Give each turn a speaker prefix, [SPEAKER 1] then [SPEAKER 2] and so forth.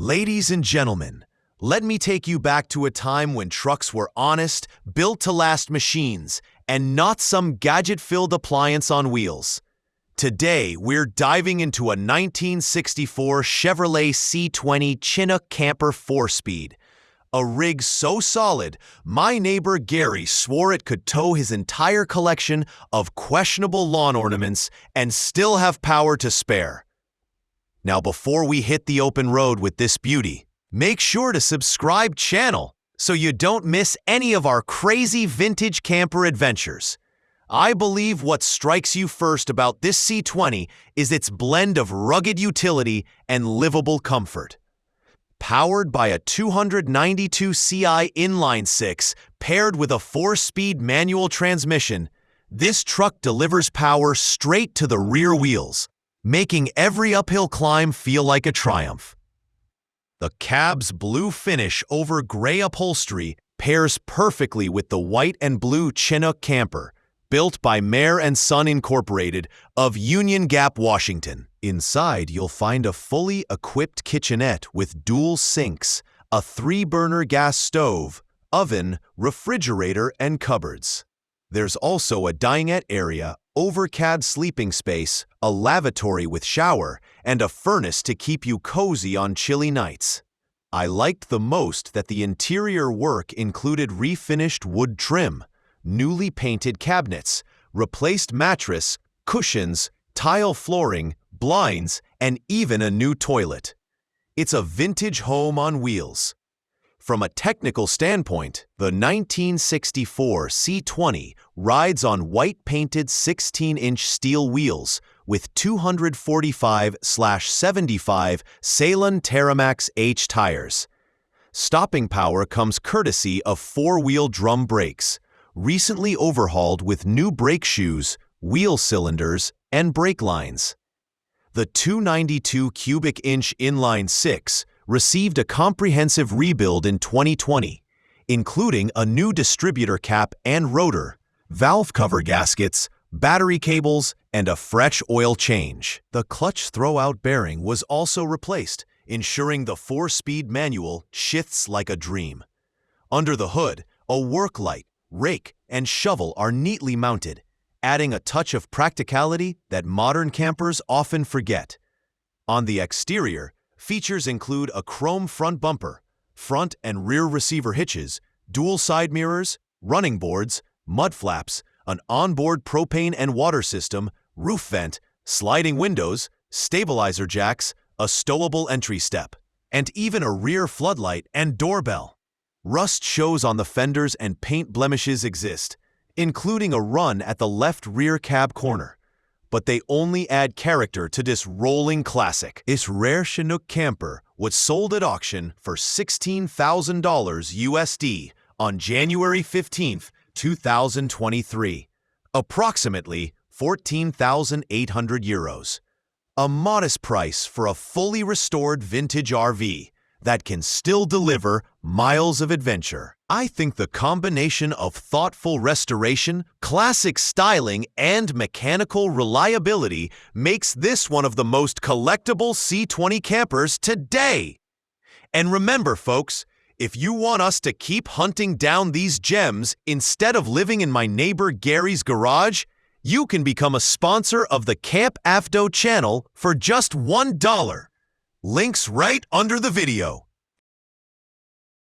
[SPEAKER 1] Ladies and gentlemen, let me take you back to a time when trucks were honest, built-to-last machines, and not some gadget-filled appliance on wheels. Today, we're diving into a 1964 Chevrolet C20 Chinook Camper 4-speed. A rig so solid, my neighbor Gary swore it could tow his entire collection of questionable lawn ornaments and still have power to spare. Now, before we hit the open road with this beauty, make sure to subscribe channel so you don't miss any of our crazy vintage camper adventures. I believe what strikes you first about this C20 is its blend of rugged utility and livable comfort. Powered by a 292 CI inline-six paired with a 4-speed manual transmission, this truck delivers power straight to the rear wheels, making every uphill climb feel like a triumph. The cab's blue finish over gray upholstery pairs perfectly with the white and blue Chinook Camper, built by Mair and Son Incorporated of Union Gap, Washington. Inside, you'll find a fully equipped kitchenette with dual sinks, a 3-burner gas stove, oven, refrigerator, and cupboards. There's also a dinette area, overcad sleeping space, a lavatory with shower, and a furnace to keep you cozy on chilly nights. I liked the most that the interior work included refinished wood trim, newly painted cabinets, replaced mattress, cushions, tile flooring, blinds, and even a new toilet. It's a vintage home on wheels. From a technical standpoint, the 1964 C20 rides on white-painted 16-inch steel wheels with 245/75 Sailun Terramax H tires. Stopping power comes courtesy of 4-wheel drum brakes, recently overhauled with new brake shoes, wheel cylinders, and brake lines. The 292 cubic inch inline-six received a comprehensive rebuild in 2020, including a new distributor cap and rotor, valve cover gaskets, battery cables, and a fresh oil change. The clutch throwout bearing was also replaced, ensuring the 4-speed manual shifts like a dream. Under the hood, a work light, rake, and shovel are neatly mounted, adding a touch of practicality that modern campers often forget. On the exterior, features include a chrome front bumper, front and rear receiver hitches, dual side mirrors, running boards, mud flaps, an onboard propane and water system, roof vent, sliding windows, stabilizer jacks, a stowable entry step, and even a rear floodlight and doorbell. Rust shows on the fenders and paint blemishes exist, including a run at the left rear cab corner. But they only add character to this rolling classic. This rare Chinook camper was sold at auction for $16,000 USD on January 15, 2023, approximately 14,800 euros. A modest price for a fully restored vintage RV that can still deliver miles of adventure. I think the combination of thoughtful restoration, classic styling, and mechanical reliability makes this one of the most collectible C20 campers today. And remember, folks, if you want us to keep hunting down these gems instead of living in my neighbor Gary's garage, you can become a sponsor of the Camp Afdo channel for just $1. Links right under the video.